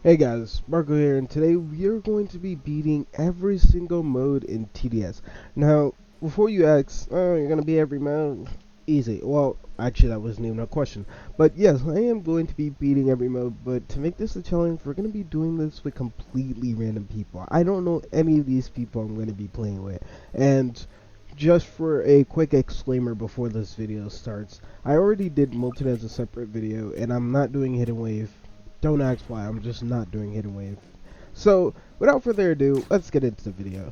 Hey guys, Marco here, and today we are going to be beating every single mode in TDS. Now, before you ask, oh, you're going to be every mode? Easy. Well, actually, that wasn't even a question. But yes, I am going to be beating every mode, but to make this a challenge, we're going to be doing this with completely random people. I don't know any of these people I'm going to be playing with. And just for a quick exclaimer before this video starts, I already did Molten as a separate video, and I'm not doing Hidden Wave. Don't ask why, I'm just not doing Hidden Wave. So, without further ado, let's get into the video.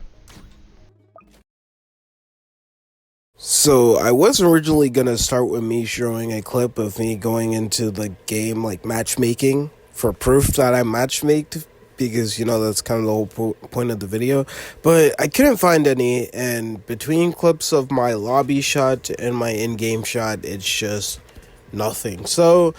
So, I was originally going to start with me showing a clip of me going into the game, like, matchmaking, for proof that I matchmaked, because, you know, that's kind of the whole point of the video. But I couldn't find any, and between clips of my lobby shot and my in-game shot, it's just nothing. So,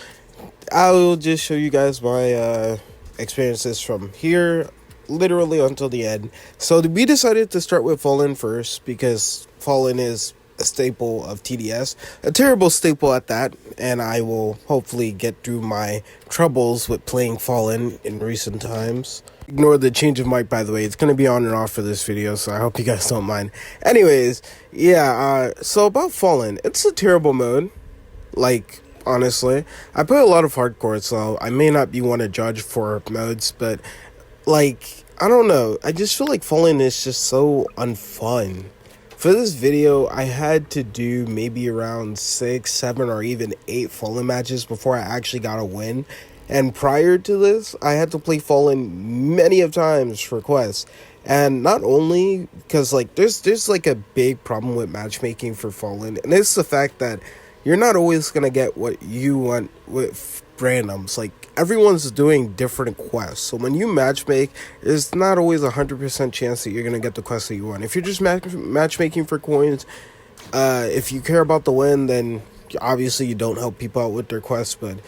I will just show you guys my experiences from here, literally until the end. So we decided to start with Fallen first because Fallen is a staple of TDS, a terrible staple at that, and I will hopefully get through my troubles with playing Fallen in recent times. Ignore the change of mic, by the way. It's going to be on and off for this video, so I hope you guys don't mind. Anyways, yeah, so about Fallen, it's a terrible mode. Like, honestly, I play a lot of hardcore, so I may not be one to judge for modes, but like, I don't know, I just feel like Fallen is just so unfun. For this video, I had to do maybe around 6, 7, or even 8 Fallen matches before I actually got a win. And prior to this, I had to play Fallen many of times for quests. And not only because, like, there's like a big problem with matchmaking for Fallen, and it's the fact that you're not always gonna get what you want with randoms. Like, everyone's doing different quests, so when you matchmake, there's not always 100% chance that you're gonna get the quest that you want. If you're just matchmaking for coins, if you care about the win, then obviously you don't help people out with their quests. But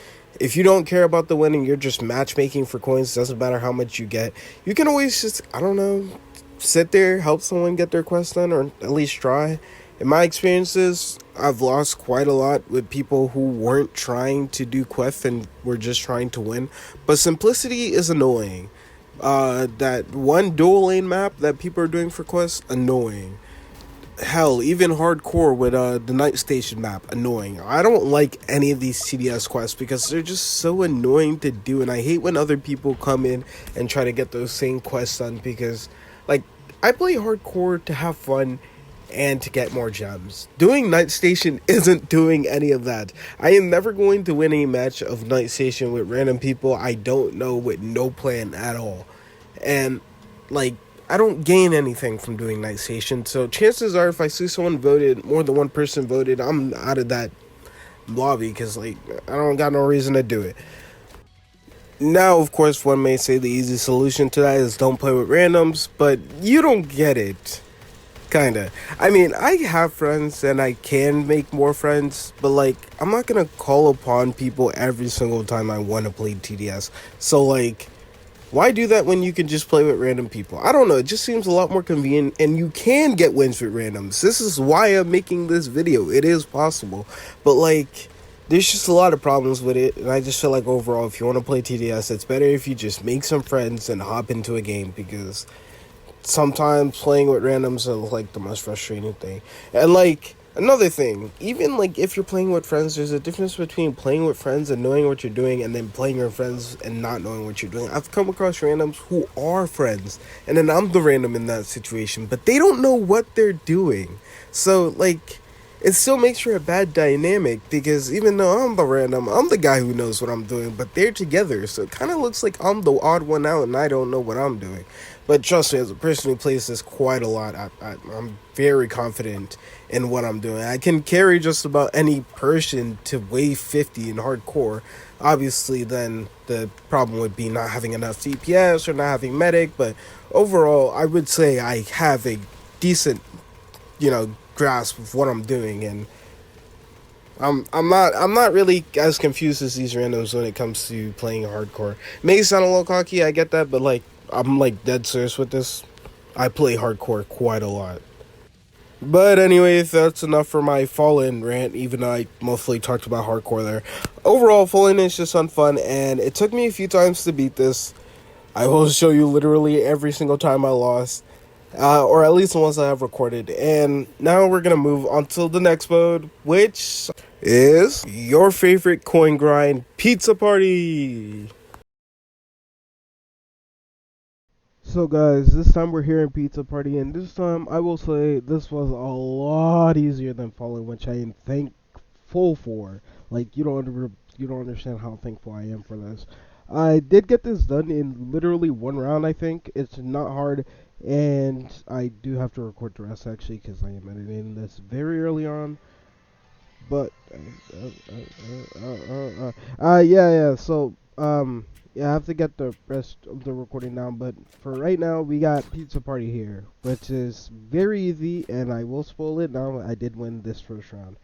if you don't care about the win and you're just matchmaking for coins, doesn't matter how much you get, you can always just, I don't know, sit there, help someone get their quest done, or at least try. In my experiences, I've lost quite a lot with people who weren't trying to do quests and were just trying to win. But simplicity is annoying. That one dual lane map that people are doing for quests, annoying. Hell, even hardcore with the night station map, annoying. I don't like any of these TDS quests because they're just so annoying to do, and I hate when other people come in and try to get those same quests done because, like, I play hardcore to have fun and to get more gems. Doing Night Station isn't doing any of that. I am never going to win a match of Night Station with random people I don't know with no plan at all. And, like, I don't gain anything from doing Night Station, so chances are if I see someone voted, more than one person voted, I'm out of that lobby because, like, I don't got no reason to do it. Now, of course, one may say the easy solution to that is don't play with randoms, but you don't get it. Kinda. I mean, I have friends and I can make more friends, but like, I'm not gonna call upon people every single time I want to play TDS. So like, why do that when you can just play with random people? I don't know, it just seems a lot more convenient, and you can get wins with randoms. This is why I'm making this video. It is possible. But like, there's just a lot of problems with it, and I just feel like overall, if you want to play TDS, it's better if you just make some friends and hop into a game, because sometimes playing with randoms are like the most frustrating thing. And like, another thing, even like if you're playing with friends, there's a difference between playing with friends and knowing what you're doing, and then playing with friends and not knowing what you're doing. I've come across randoms who are friends, and then I'm the random in that situation, but they don't know what they're doing. So like, it still makes for a bad dynamic, because even though I'm the random, I'm the guy who knows what I'm doing, but they're together, so it kind of looks like I'm the odd one out and I don't know what I'm doing. But trust me, as a person who plays this quite a lot, I'm very confident in what I'm doing. I can carry just about any person to wave 50 in hardcore. Obviously, then the problem would be not having enough DPS or not having medic, but overall, I would say I have a decent, grasp of what I'm doing, and I'm not really as confused as these randoms when it comes to playing hardcore. May sound a little cocky, I get that, but like, I'm like dead serious with this. I play hardcore quite a lot. But anyway, that's enough for my Fallen rant, even though I mostly talked about hardcore there. Overall, Fallen is just unfun, and it took me a few times to beat this. I will show you literally every single time I lost, or at least the ones I have recorded. And now we're gonna move on to the next mode, which is your favorite coin grind pizza party. So guys, this time we're here in Pizza Party, and this time I will say this was a lot easier than Fallen, which I am thankful for. Like you don't understand how thankful I am for this. I did get this done in literally one round. I think it's not hard, and I do have to record the rest actually because I am editing this very early on. But yeah. So yeah, I have to get the rest of the recording down. But for right now, we got Pizza Party here, which is very easy, and I will spoil it now. I did win this first round.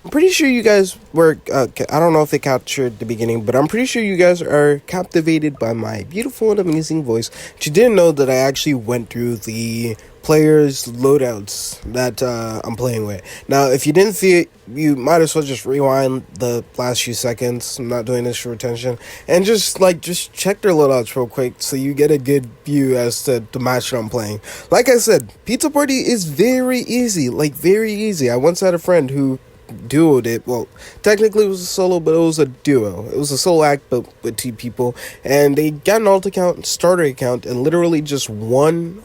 I'm pretty sure you guys were. I don't know if they captured the beginning, but I'm pretty sure you guys are captivated by my beautiful and amazing voice. But you didn't know that I actually went through the players' loadouts that I'm playing with. Now, if you didn't see it, you might as well just rewind the last few seconds. I'm not doing this for retention, and just check their loadouts real quick so you get a good view as to the match that I'm playing. Like I said, Pizza Party is very easy, like very easy. I once had a friend who duoed it. Well, technically it was a solo, but it was a duo. It was a solo act, but with two people, and they got an alt account, starter account, and literally just one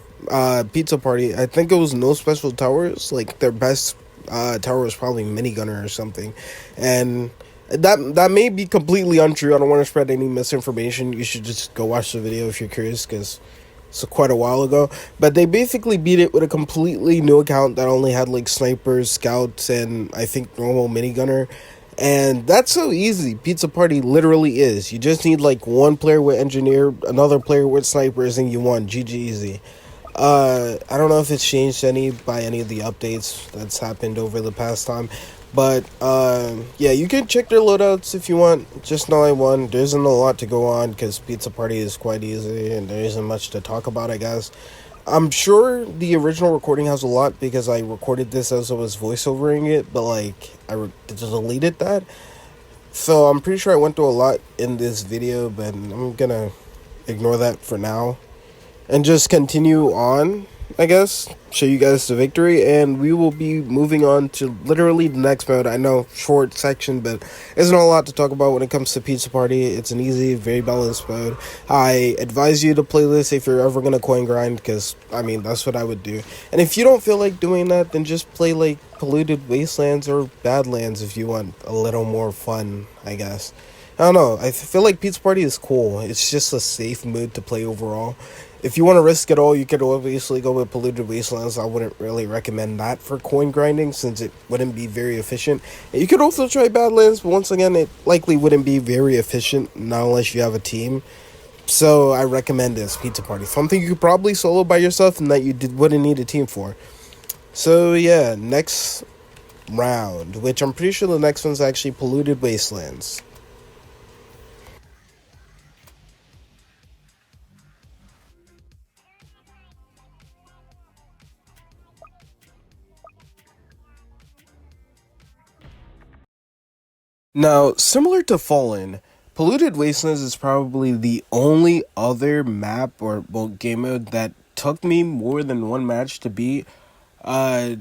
pizza party. I think it was no special towers. Like their best tower was probably minigunner or something, and that may be completely untrue. I don't want to spread any misinformation. You should just go watch the video if you're curious, because so quite a while ago. But they basically beat it with a completely new account that only had like snipers, scouts, and I think normal minigunner. And that's so easy. Pizza Party literally is. You just need like one player with engineer, another player with snipers, and you won. GG easy. I don't know if it's changed any by any of the updates that's happened over the past time, but yeah, you can check their loadouts if you want. Just know I won. There isn't a lot to go on because Pizza Party is quite easy and there isn't much to talk about, I guess. I'm sure the original recording has a lot because I recorded this as I was voiceovering it, but like deleted that. So I'm pretty sure I went through a lot in this video, but I'm gonna ignore that for now and just continue on, I guess. Show you guys the victory, and we will be moving on to literally the next mode. I know, short section, but isn't a lot to talk about when it comes to Pizza Party. It's an easy, very balanced mode. I advise you to play this if you're ever gonna coin grind, because I mean that's what I would do. And if you don't feel like doing that, then just play like Polluted Wastelands or Badlands if you want a little more fun, I guess. I don't know. I feel like Pizza Party is cool. It's just a safe mood to play overall. If you want to risk it all, you could obviously go with Polluted Wastelands. I wouldn't really recommend that for coin grinding since it wouldn't be very efficient. And you could also try Badlands, but once again, it likely wouldn't be very efficient, not unless you have a team. So I recommend this Pizza Party. Something you could probably solo by yourself and that wouldn't need a team for. So yeah, next round, which I'm pretty sure the next one's actually Polluted Wastelands. Now, similar to Fallen, Polluted Wastelands is probably the only other map or well game mode that took me more than one match to beat. Uh,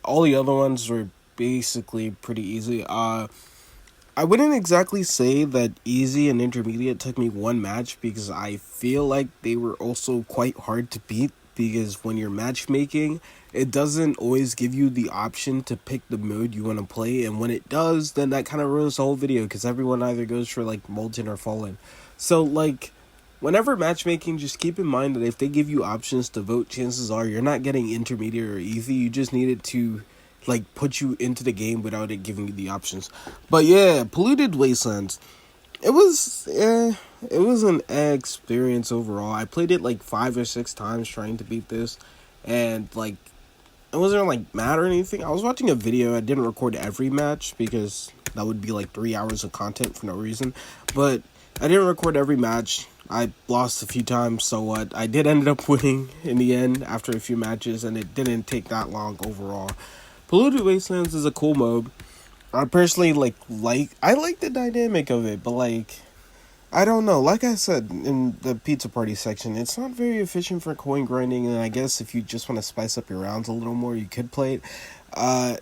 all the other ones were basically pretty easy. I wouldn't exactly say that easy and intermediate took me one match because I feel like they were also quite hard to beat because when you're matchmaking, it doesn't always give you the option to pick the mode you want to play, and when it does, then that kind of ruins the whole video because everyone either goes for like Molten or Fallen. So like whenever matchmaking, just keep in mind that if they give you options to vote, chances are you're not getting intermediate or easy. You just need it to like put you into the game without it giving you the options. But yeah, Polluted Wastelands. It was an experience overall. I played it like 5 or 6 times trying to beat this, and like it wasn't like mad or anything. I was watching a video. I didn't record every match because that would be like 3 hours of content for no reason. But I didn't record every match. I lost a few times, so what? I did end up winning in the end after a few matches, and it didn't take that long overall. Polluted Wastelands is a cool mode. I personally like I like the dynamic of it, but like I don't know. Like I said in the pizza party section, it's not very efficient for coin grinding, and I guess if you just want to spice up your rounds a little more, you could play it. I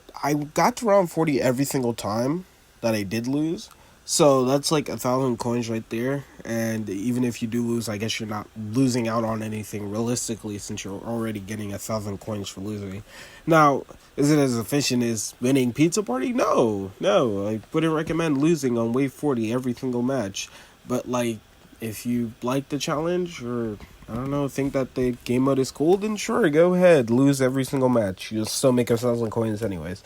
got to round 40 every single time that I did lose. So that's like 1,000 coins right there. And even if you do lose, I guess you're not losing out on anything realistically since you're already getting 1,000 coins for losing. Now, is it as efficient as winning Pizza Party? No, no. I wouldn't recommend losing on wave 40 every single match. But like, if you like the challenge or I don't know, think that the game mode is cool, then sure, go ahead, lose every single match. You'll still make 1,000 coins anyways.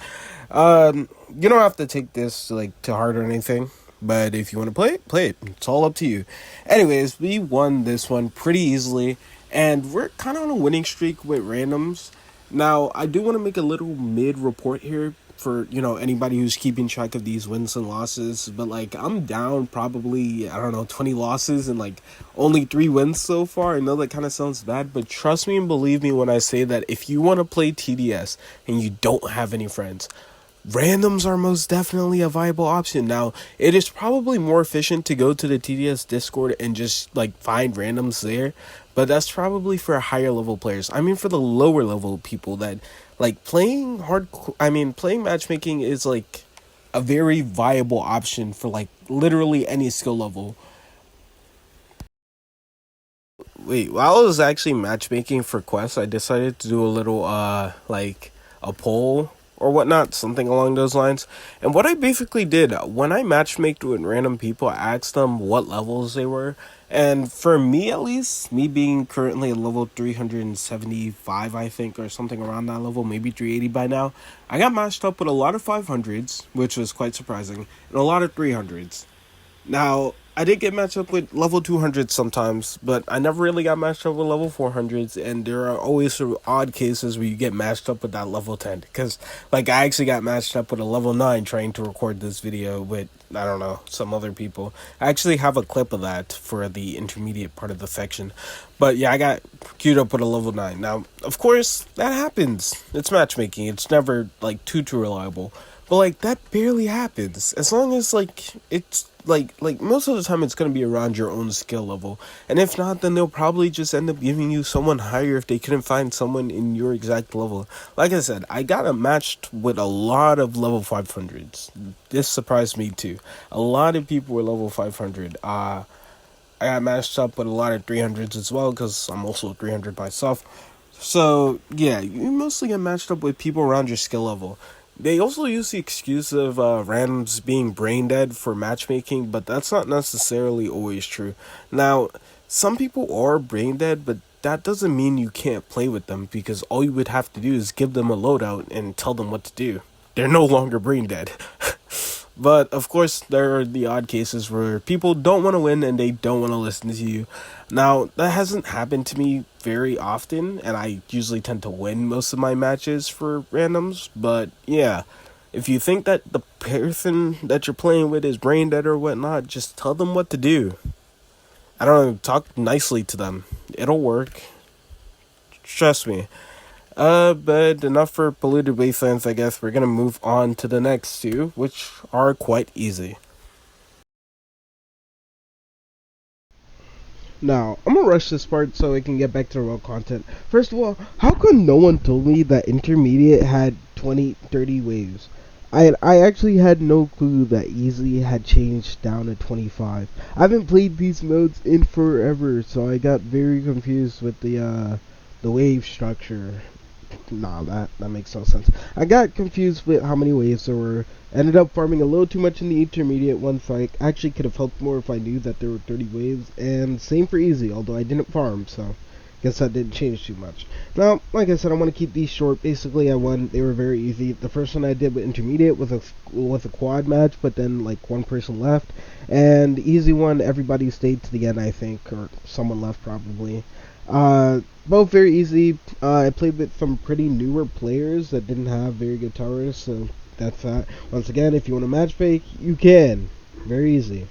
You don't have to take this like to heart or anything. But if you want to play it, play it. It's all up to you. Anyways, we won this one pretty easily, and we're kind of on a winning streak with randoms. Now, I do want to make a little mid report here for anybody who's keeping track of these wins and losses. But like, I'm down probably I don't know 20 losses and like only 3 wins so far. I know that kind of sounds bad, but trust me and believe me when I say that if you want to play TDS and you don't have any friends, randoms are most definitely a viable option. Now, it is probably more efficient to go to the TDS Discord and just like find randoms there, but that's probably for higher level players. I mean, for the lower level people that like playing hard, I mean, playing matchmaking is like a very viable option for like literally any skill level. Wait, while I was actually matchmaking for quests, I decided to do a little like a poll or whatnot, something along those lines. And what I basically did when I matchmaked with random people, I asked them what levels they were. And for me at least, me being currently at level 375, I think, or something around that level, maybe 380 by now, I got matched up with a lot of 500s, which was quite surprising, and a lot of 300s. Now, I did get matched up with level 200s sometimes, but I never really got matched up with level 400s, and there are always sort of odd cases where you get matched up with that level 10. Because, like, I actually got matched up with a level 9 trying to record this video with, I don't know, some other people. I actually have a clip of that for the intermediate part of the section. But yeah, I got queued up with a level 9. Now, of course, that happens. It's matchmaking, it's never, like, too reliable. But like that barely happens. As long as like it's like most of the time it's gonna be around your own skill level. And if not, then they'll probably just end up giving you someone higher if they couldn't find someone in your exact level. Like I said, I got matched with a lot of level 500s. This surprised me too. A lot of people were level 500. I got matched up with a lot of 300s as well because I'm also 300 myself. So, yeah, you mostly get matched up with people around your skill level. They also use the excuse of randoms being brain dead for matchmaking, but that's not necessarily always true. Now, some people are brain dead, but that doesn't mean you can't play with them because all you would have to do is give them a loadout and tell them what to do. They're no longer brain dead. But of course, there are the odd cases where people don't want to win and they don't want to listen to you. Now, that hasn't happened to me very often, and I usually tend to win most of my matches for randoms. But yeah, if you think that the person that you're playing with is brain dead or whatnot, just tell them what to do. I don't know, talk nicely to them. It'll work. Trust me. But enough for polluted wastelands, I guess. We're gonna move on to the next two, which are quite easy. Now, I'm gonna rush this part so I can get back to the real content. First of all, how come no one told me that intermediate had 20, 30 waves? I actually had no clue that easy had changed down to 25. I haven't played these modes in forever, so I got very confused with the wave structure. Nah, that makes no sense. I got confused with how many waves there were. Ended up farming a little too much in the intermediate one, so I actually could have helped more if I knew that there were 30 waves. And same for easy, although I didn't farm, so guess that didn't change too much. Now, like I said, I want to keep these short. Basically, I won. They were very easy. The first one I did with intermediate was a quad match, but then like one person left. And the easy one, everybody stayed to the end, I think, or someone left probably. Both very easy. I played with some pretty newer players that didn't have very good towers, so that's that. Once again, if you want to match fake, you can. Very easy.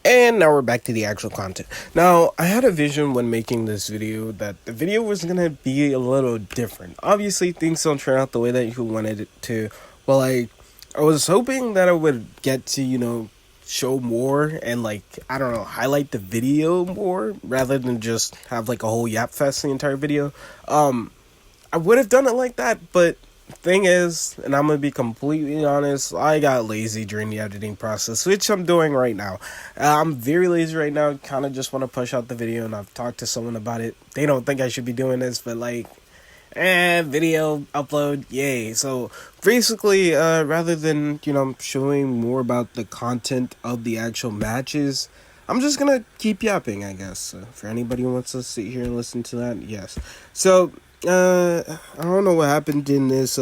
And now we're back to the actual content. Now, I had a vision when making this video that the video was gonna be a little different. Obviously, things don't turn out the way that you wanted it to, but like, I was hoping that I would get to, show more and like, I don't know, highlight the video more rather than just have like a whole yap fest the entire video. I would have done it like that, but thing is, and I'm gonna be completely honest, I got lazy during the editing process, which I'm doing right now. I'm very lazy right now, kind of just want to push out the video, and I've talked to someone about it. They don't think I should be doing this, but like, video upload, yay. So basically, rather than, showing more about the content of the actual matches, I'm just gonna keep yapping, I guess. For anybody who wants to sit here and listen to that, yes. So, I don't know what happened in this,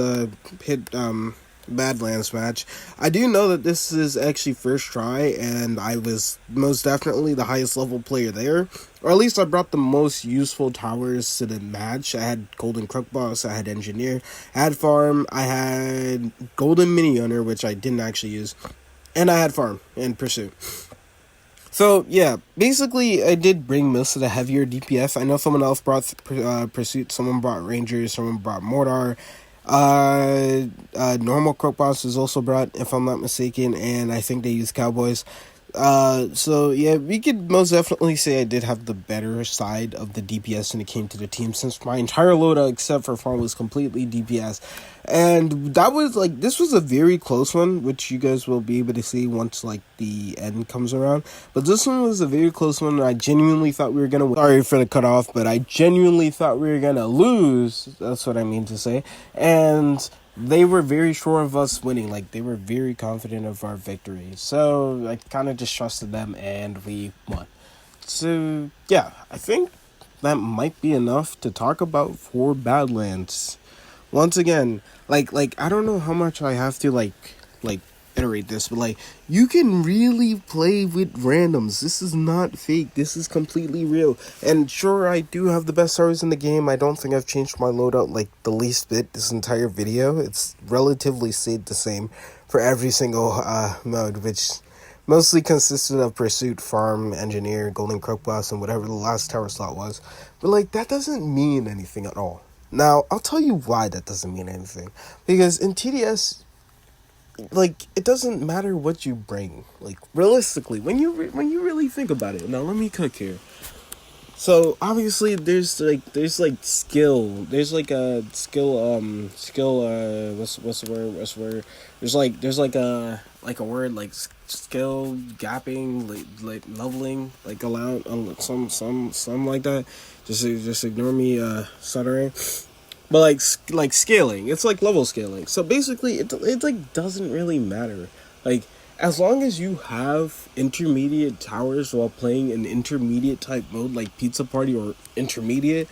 Badlands match. I do know that this is actually first try, and I was most definitely the highest level player there. Or at least I brought the most useful towers to the match. I had Golden Crook Boss, I had Engineer, I had Farm, I had Golden Mini Hunter, which I didn't actually use, and I had Farm and Pursuit. So, yeah, basically, I did bring most of the heavier DPS. I know someone else brought Pursuit, someone brought Rangers, someone brought Mortar. Normal Crook Boss was also brought, if I'm not mistaken, and I think they used Cowboys. So yeah, we could most definitely say I did have the better side of the DPS when it came to the team, since my entire loadout except for farm was completely DPS. And that was like, this was a very close one, which you guys will be able to see once like the end comes around. But this one was a very close one, and I genuinely thought we were gonna win. Sorry for the cutoff, but I genuinely thought we were gonna lose. That's what I mean to say. And they were very sure of us winning. Like, they were very confident of our victory. So I kind of just trusted them, and we won. So yeah, I think that might be enough to talk about for Badlands. Once again, like I don't know how much I have to like iterate this, but like, you can really play with randoms. This is not fake. This is completely real. And sure, I do have the best stars in the game. I don't think I've changed my loadout like the least bit this entire video. It's relatively stayed the same for every single mode, which mostly consisted of Pursuit, Farm, Engineer, Golden Crook Boss, and whatever the last tower slot was. But like, that doesn't mean anything at all. Now, I'll tell you why that doesn't mean anything. Because in TDS, like, it doesn't matter what you bring. Like, realistically, when you really think about it. Now, let me cook here. So obviously, there's like skill. There's like a skill. What's the word? There's like a word like skill gapping, like leveling, like allow some like that. Just ignore me stuttering. But like scaling, it's like level scaling. So basically, it like doesn't really matter. Like, as long as you have intermediate towers while playing an intermediate type mode like Pizza Party or intermediate,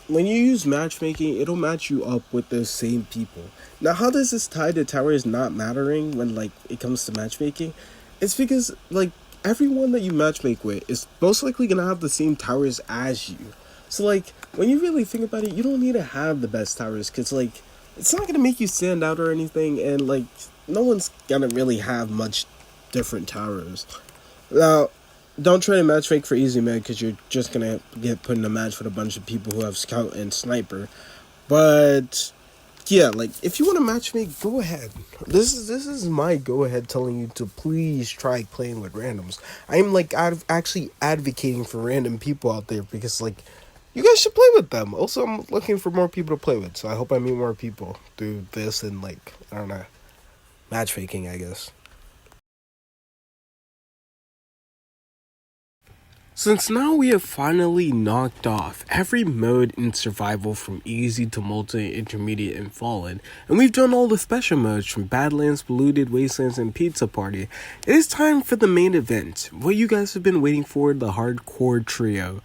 when you use matchmaking, it'll match you up with those same people. Now, how does this tie to towers not mattering when like it comes to matchmaking? It's because like everyone that you matchmake with is most likely gonna have the same towers as you. So like, when you really think about it, you don't need to have the best towers, because like, it's not gonna make you stand out or anything, and like, no one's gonna really have much different towers. Now, don't try to matchmake for easy mode, because you're just gonna get put in a match with a bunch of people who have scout and sniper. But yeah, like, if you want to matchmake, go ahead. This is my go ahead telling you to please try playing with randoms. I'm like actually advocating for random people out there, because like, you guys should play with them. Also, I'm looking for more people to play with, so I hope I meet more people through this and like, I don't know, matchmaking, I guess. Since now we have finally knocked off every mode in survival from easy to multi, intermediate, and fallen, and we've done all the special modes from Badlands, Polluted, Wastelands, and Pizza Party, it is time for the main event, what you guys have been waiting for, the hardcore trio.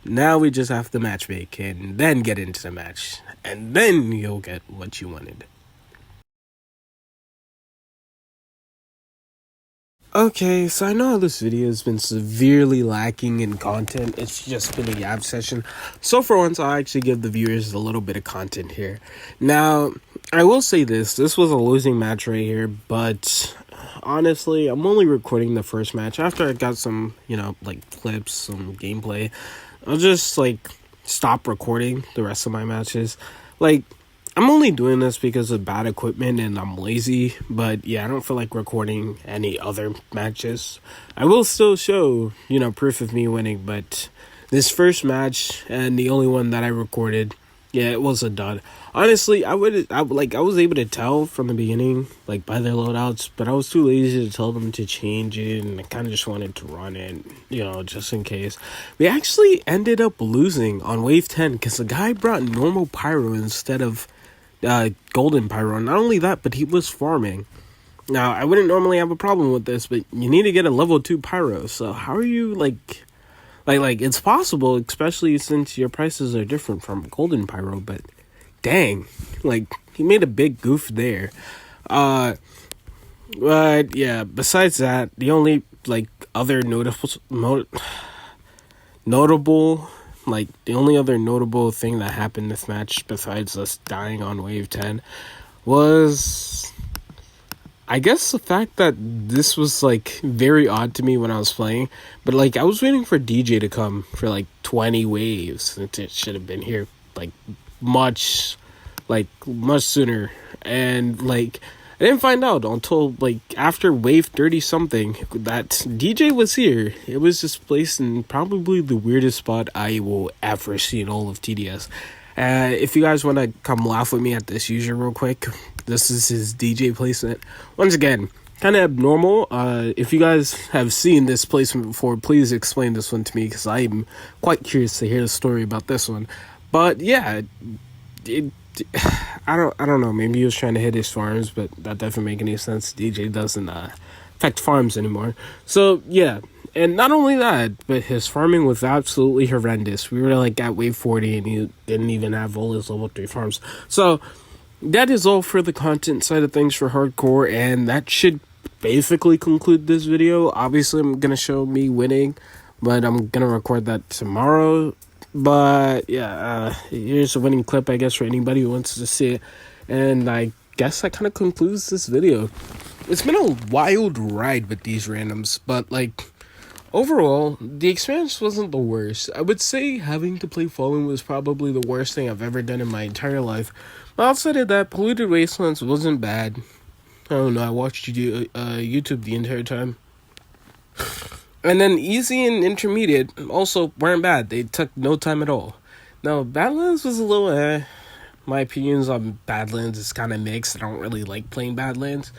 Now we just have to matchmake and then get into the match, and then you'll get what you wanted. Okay, so I know this video has been severely lacking in content. It's just been a yab session. So for once, I'll actually give the viewers a little bit of content here. Now, I will say this was a losing match right here, but honestly, I'm only recording the first match. After I got some, like clips, some gameplay, I'll just stop recording the rest of my matches. I'm only doing this because of bad equipment and I'm lazy, but yeah, I don't feel like recording any other matches. I will still show, proof of me winning, but this first match and the only one that I recorded, yeah, it was a dud. Honestly, I was able to tell from the beginning, by their loadouts, but I was too lazy to tell them to change it, and I kind of just wanted to run it, just in case. We actually ended up losing on wave 10 because the guy brought normal pyro instead of golden pyro. Not only that, but he was farming. Now, I wouldn't normally have a problem with this, but you need to get a level 2 pyro. So how are you it's possible, especially since your prices are different from golden pyro, but dang, he made a big goof there. But yeah, besides that, the only other the only other notable thing that happened this match, besides us dying on wave 10, was, I guess, the fact that this was, very odd to me when I was playing. But, I was waiting for DJ to come for, 20 waves. It should have been here, much sooner. And, I didn't find out until, after wave 30-something that DJ was here. It was just placed in probably the weirdest spot I will ever see in all of TDS. If you guys want to come laugh with me at this user real quick, this is his DJ placement. Once again, kind of abnormal. If you guys have seen this placement before, please explain this one to me, because I'm quite curious to hear the story about this one. But yeah, I don't know. Maybe he was trying to hit his farms, but that doesn't make any sense. DJ doesn't affect farms anymore. So yeah, and not only that, but his farming was absolutely horrendous. We were at wave 40, and he didn't even have all his level 3 farms. So that is all for the content side of things for hardcore, and that should basically conclude this video. Obviously, I'm gonna show me winning, but I'm gonna record that tomorrow. But yeah, here's a winning clip, I guess, for anybody who wants to see it. And I guess that kind of concludes this video. It's been a wild ride with these randoms, but overall, the experience wasn't the worst. I would say having to play Fallen was probably the worst thing I've ever done in my entire life. But outside of that, Polluted Wastelands wasn't bad. I don't know, I watched YouTube the entire time. And then Easy and Intermediate also weren't bad. They took no time at all. Now, Badlands was a little My opinions on Badlands is kind of mixed. I don't really like playing Badlands.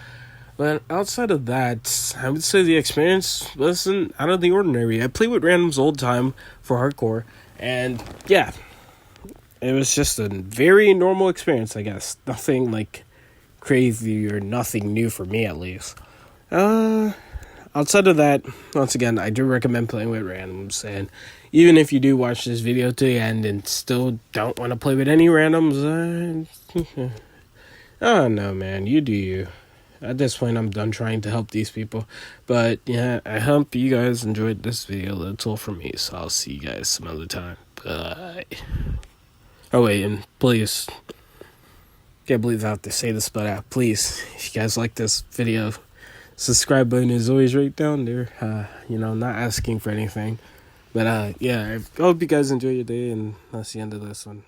But outside of that, I would say the experience wasn't out of the ordinary. I played with randoms all the time for hardcore. And yeah, it was just a very normal experience, I guess. Nothing crazy or nothing new for me, at least. Outside of that, once again, I do recommend playing with randoms, and even if you do watch this video to the end and still don't want to play with any randoms, I don't know, man, you do you. At this point, I'm done trying to help these people, but yeah, I hope you guys enjoyed this video. That's all from me, so I'll see you guys some other time. Bye. Oh wait, and please, can't believe I have to say this, but please, if you guys like this video, subscribe button is always right down there. Not asking for anything. But yeah, I hope you guys enjoy your day, and that's the end of this one.